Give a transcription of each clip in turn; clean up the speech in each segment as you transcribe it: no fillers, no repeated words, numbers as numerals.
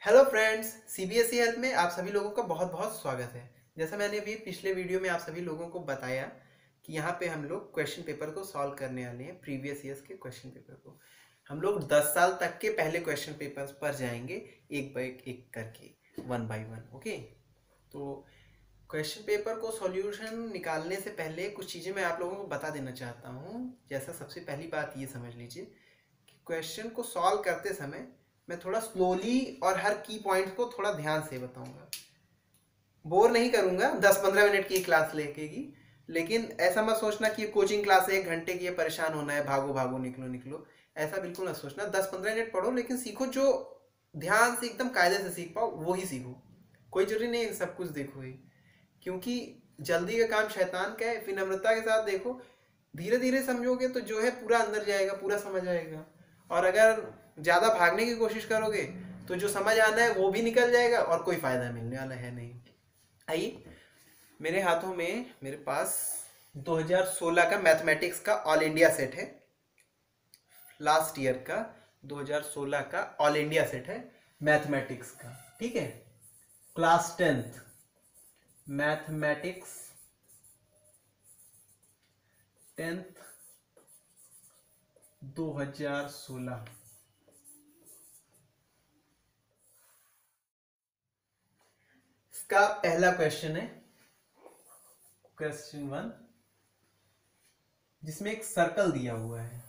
Hello friends, CBSE health में आप सभी लोगों का बहुत बहुत स्वागत है। जैसा मैंने अभी पिछले वीडियो में आप सभी लोगों को बताया कि यहाँ पे हम लोग क्वेश्चन पेपर को सॉल्व करने वाले हैं। प्रीवियस ईयर्स के क्वेश्चन पेपर को हम लोग 10 साल तक के पहले क्वेश्चन पेपर्स पर जाएंगे, एक बाय एक करके, वन बाय वन। ओके, तो क्वेश्चन पेपर को सॉल्यूशन निकालने से पहले कुछ चीज़ें मैं आप लोगों को बता देना चाहता हूँ। जैसा सबसे पहली बात ये समझ लीजिए कि क्वेश्चन को सॉल्व करते समय मैं थोड़ा स्लोली और हर की पॉइंट को थोड़ा ध्यान से बताऊंगा। बोर नहीं करूंगा, 10-15 मिनट की क्लास लेकेगी, लेकिन ऐसा मत सोचना कि कोचिंग क्लास है 1 घंटे की है, परेशान होना है, भागो भागो निकलो निकलो, ऐसा बिल्कुल ना सोचना। 10-15 मिनट पढ़ो, लेकिन सीखो जो ध्यान से एकदम कायदे से सीख पाओ वो ही सीखो। कोई जरूरी नहीं सब कुछ देखो ही, क्योंकि जल्दी का काम शैतान का है। विनम्रता के साथ देखो, धीरे धीरे समझोगे तो जो है पूरा अंदर जाएगा, पूरा समझ आएगा। और अगर ज़्यादा भागने की कोशिश करोगे तो जो समझ आना है वो भी निकल जाएगा और कोई फ़ायदा मिलने वाला है नहीं। आइए, मेरे हाथों में मेरे पास 2016 का मैथमेटिक्स का ऑल इंडिया सेट है। लास्ट ईयर का 2016 का ऑल इंडिया सेट है मैथमेटिक्स का। ठीक है, क्लास 10th मैथमेटिक्स 10th 2016। इसका पहला क्वेश्चन है क्वेश्चन 1, जिसमें एक सर्कल दिया हुआ है।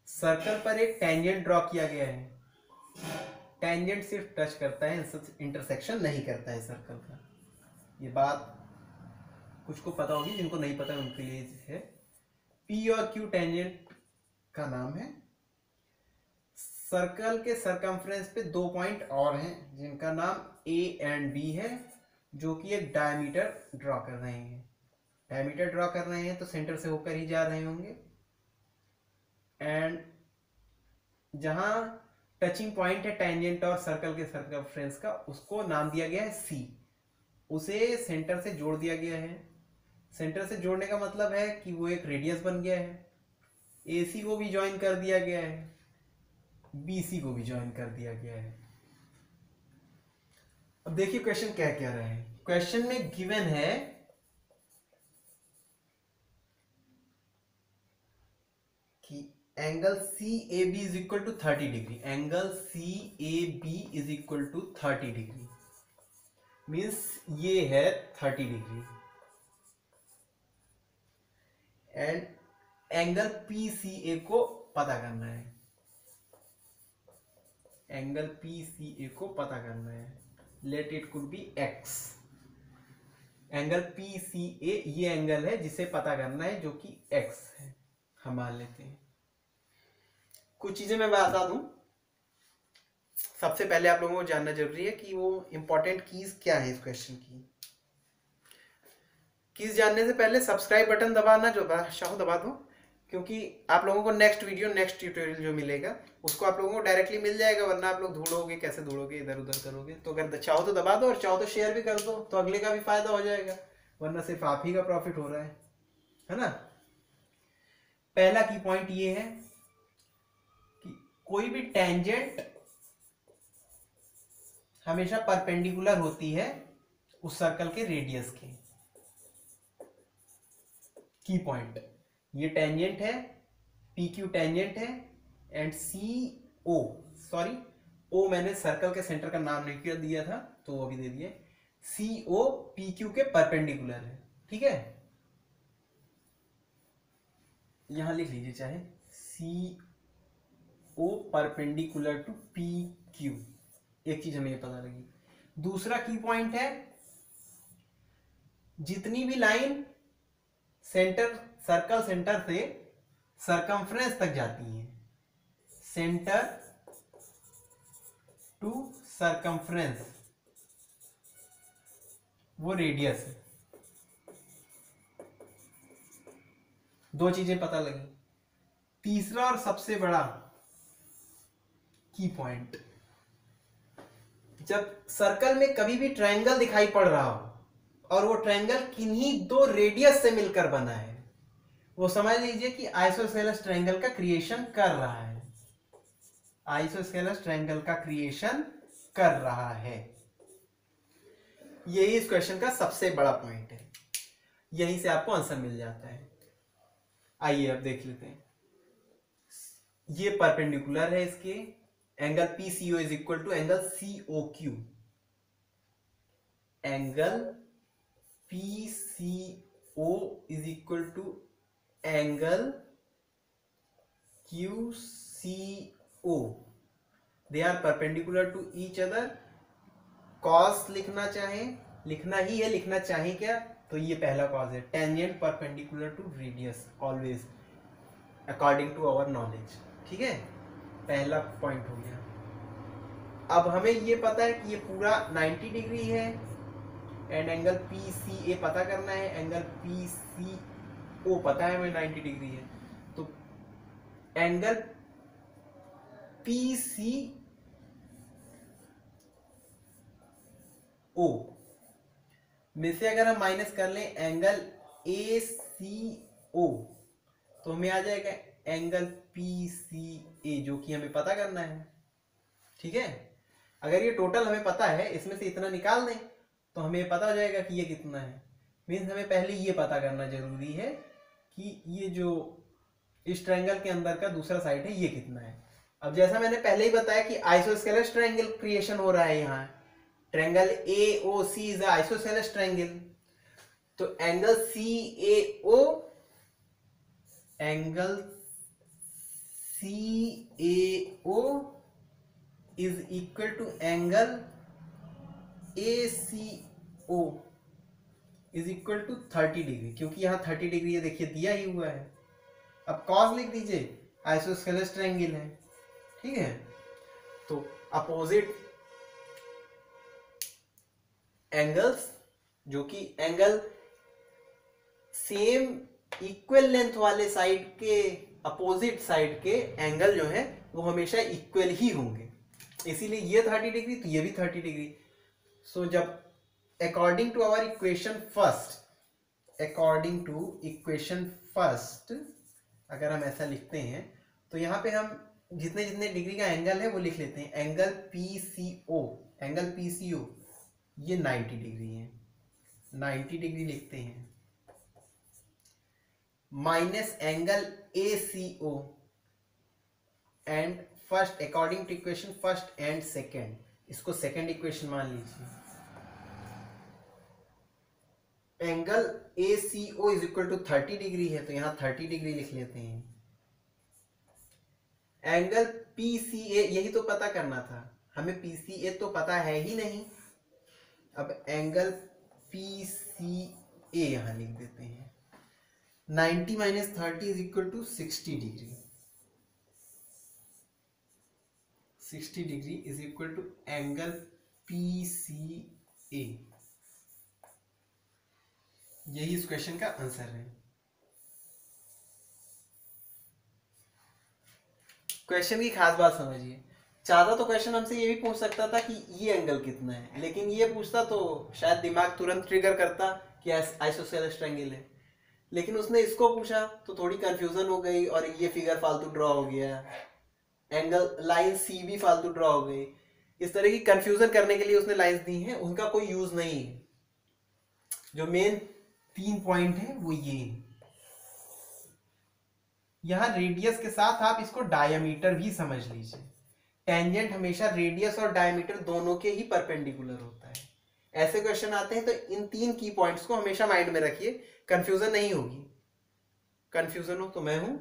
सर्कल पर एक टेंजेंट ड्रॉ किया गया है। टेंजेंट सिर्फ टच करता है, इंटरसेक्शन नहीं करता है सर्कल का। ये बात कुछ को पता होगी, जिनको नहीं पता उनके लिए है। पी और क्यू टेंजेंट का नाम है। सर्कल के सरकमफ्रेंस पे 2 पॉइंट और हैं जिनका नाम ए एंड बी है, जो कि एक डायमीटर ड्रॉ कर रहे हैं। डायमीटर ड्रॉ कर रहे हैं तो सेंटर से होकर ही जा रहे होंगे। एंड जहां टचिंग पॉइंट है टेंजेंट और सर्कल के सरकमफ्रेंस का, उसको नाम दिया गया है सी। उसे सेंटर से जोड़ दिया गया है। सेंटर से जोड़ने का मतलब है कि वो एक रेडियस बन गया है। ए सी को भी ज्वाइन कर दिया गया है, बी सी को भी ज्वाइन कर दिया गया है। अब देखिए क्वेश्चन क्या कह रहा है। क्वेश्चन में गिवन है कि angle C A B is equal to 30 degree. Angle C A B is equal to 30 degree means ये है 30 degree. And angle P C A को पता करना है। एंगल पी सी ए को पता करना है। Let it could be X. Angle P C A ये एंगल है जिसे पता करना है, जो कि एक्स है। हम मान लेते हैं। कुछ चीजें मैं बता दूं। सबसे पहले आप लोगों को जानना जरूरी है कि वो इंपॉर्टेंट कीज क्या है इस क्वेश्चन की। कीज जानने से पहले सब्सक्राइब बटन दबाना जो चाहो दबा दो, क्योंकि आप लोगों को नेक्स्ट वीडियो, नेक्स्ट ट्यूटोरियल जो मिलेगा उसको आप लोगों को डायरेक्टली मिल जाएगा, वरना आप लोग ढूंढोगे, कैसे ढूंढोगे, इधर उधर करोगे। तो अगर चाहो तो दबा दो और चाहो तो शेयर भी कर दो, तो अगले का भी फायदा हो जाएगा, वरना सिर्फ आप ही का प्रॉफिट हो रहा है ना। पहला की पॉइंट ये है कि कोई भी टेंजेंट हमेशा परपेंडिकुलर होती है उस सर्कल के रेडियस के। की पॉइंट ये टेंजेंट है, पी क्यू टेंजेंट है, एंड सी ओ, सॉरी ओ मैंने सर्कल के सेंटर का नाम नहीं दिया था तो वो भी दे दिए। सी ओ पी क्यू के परपेंडिकुलर है। ठीक है, यहां लिख लीजिए चाहे, सी ओ परपेंडिकुलर टू पी क्यू। एक चीज हमें ये पता लगी। दूसरा की पॉइंट है, जितनी भी लाइन सेंटर, सर्कल सेंटर से सरकमफ्रेंस तक जाती हैं, सेंटर टू सरकमफ्रेंस, वो रेडियस है। दो चीजें पता लगी। तीसरा और सबसे बड़ा की पॉइंट, जब सर्कल में कभी भी ट्रायंगल दिखाई पड़ रहा हो और वो ट्रायंगल किन्हीं 2 रेडियस से मिलकर बना है, वो समझ लीजिए कि आइसोसेलेस ट्रायंगल का क्रिएशन कर रहा है। आइसोस्केलस ट्रायंगल का क्रिएशन कर रहा है। यही इस क्वेश्चन का सबसे बड़ा पॉइंट है, यहीं से आपको आंसर मिल जाता है। आइए अब देख लेते हैं। ये परपेंडिकुलर है इसके, angle PCO is equal to angle COQ। Angle PCO is equal to angle QCO। They are perpendicular to each other. Cause लिखना चाहें, लिखना ही है, लिखना चाहें क्या, तो ये पहला कॉज है। Tangent perpendicular to radius always according to our knowledge. ठीक है, पहला पॉइंट हो गया। अब हमें ये पता है कि ये पूरा 90 डिग्री है एंड एंगल PCA पता करना है, एंगल PCO पता है हमें 90 डिग्री है। तो एंगल PCO में से अगर हम माइनस कर लें एंगल ACO तो हमें आ जाएगा एंगल PCA, जो कि हमें पता करना है। ठीक है, अगर ये टोटल हमें पता है, इसमें से इतना निकाल दें तो हमें पता हो जाएगा कि ये कितना है। मीन्स हमें पहले ये पता करना जरूरी है कि ये जो इस ट्रायंगल के अंदर का दूसरा साइड है ये कितना है। अब जैसा मैंने पहले ही बताया कि आइसोस्केलस ट्रायंगल क्रिएशन हो रहा है यहाँ। Triangle AOC is isosceles triangle. तो angle CAO, angle CAO is equal to angle ACO is equal to 30 degree, क्योंकि यहाँ 30 डिग्री ये देखिए दिया ही हुआ है। अब कॉस लिख दीजिए, आइसोस्केलस ट्रायंगल है। ठीक है, तो अपोजिट एंगल्स, जो कि एंगल सेम इक्वल लेंथ वाले साइड के अपोजिट साइड के एंगल जो है वो हमेशा इक्वल ही होंगे। इसीलिए ये 30 डिग्री तो ये भी 30 डिग्री। सो जब according to our equation first, according to equation first अगर हम ऐसा लिखते हैं तो यहाँ पे हम जितने जितने डिग्री का एंगल है वो लिख लेते हैं। एंगल PCO, एंगल PCO ये 90 डिग्री है, 90 डिग्री लिखते हैं, minus angle ACO and first according to equation first and second, इसको सेकेंड इक्वेशन मान लीजिए। Angle ACO is equal to 30 degree है तो यहां 30 डिग्री लिख लेते हैं। एंगल PCA यही तो पता करना था हमें, PCA तो पता है ही नहीं। अब एंगल PCA यहां लिख देते हैं। 90 minus 30 is equal to 60 degree. 60 degree is equal to angle PCA। यही इस क्वेश्चन का आंसर है। क्वेश्चन की खास बात समझिए, चाहता तो क्वेश्चन हमसे ये भी पूछ सकता था कि ये एंगल कितना है, लेकिन ये पूछता तो शायद दिमाग तुरंत ट्रिगर करता कि आइसोस्केलस ट्रायंगल है। लेकिन उसने इसको पूछा तो थोड़ी कंफ्यूजन हो गई और ये फिगर फालतू ड्रॉ हो गया, एंगल लाइन सी भी फालतू ड्रॉ हो गई। इस तरह की कंफ्यूजन करने के लिए उसने लाइंस दी हैं, उनका कोई यूज नहीं है। जो मेन 3 पॉइंट है वो ये है। यहां रेडियस के साथ आप इसको डायमीटर भी समझ लीजिए। टेंजेंट हमेशा रेडियस और डायमीटर दोनों के ही परपेंडिकुलर होता है। ऐसे क्वेश्चन आते हैं तो इन 3 की पॉइंट्स को हमेशा माइंड में रखिए, कंफ्यूजन नहीं होगी। कंफ्यूजन हो तो मैं हूं,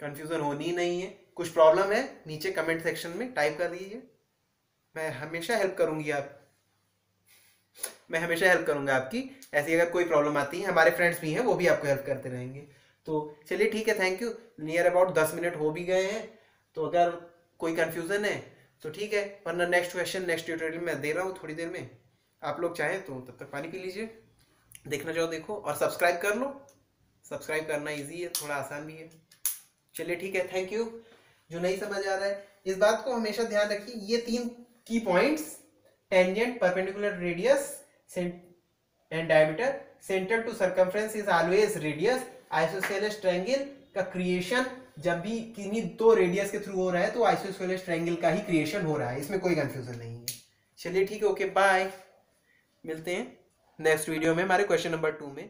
कंफ्यूजन होनी ही नहीं है। कुछ प्रॉब्लम है नीचे कमेंट सेक्शन में टाइप कर दीजिए, मैं हमेशा हेल्प करूंगी मैं हमेशा हेल्प करूंगा आपकी। ऐसी अगर कोई प्रॉब्लम आती है, हमारे फ्रेंड्स भी हैं वो भी आपको हेल्प करते रहेंगे। तो चलिए ठीक है, thank you. Near about 10 minute हो भी गए हैं, तो अगर कोई कंफ्यूजन है तो ठीक है, वरना नेक्स्ट क्वेश्चन नेक्स्ट ट्यूटोरियल में दे रहा हूँ थोड़ी देर में। आप लोग चाहें तो तब तक पानी पी लीजिए, देखना चाहो देखो, और सब्सक्राइब कर लो। सब्सक्राइब करना ईजी है, थोड़ा आसान भी है। चलिए ठीक है, थैंक यू। जो नहीं समझ आ रहा है इस बात को हमेशा ध्यान रखिए, ये 3 की points, tangent, perpendicular, radius and diameter, centre to circumference is always radius, isosceles triangle का क्रिएशन जब भी किन्हीं दो रेडियस के थ्रू हो रहा है तो आइसोस्केलस ट्रायंगल का ही क्रिएशन हो रहा है, इसमें कोई कंफ्यूजन नहीं है। चलिए ठीक है, ओके बाय, मिलते हैं नेक्स्ट वीडियो में हमारे क्वेश्चन नंबर 2 में।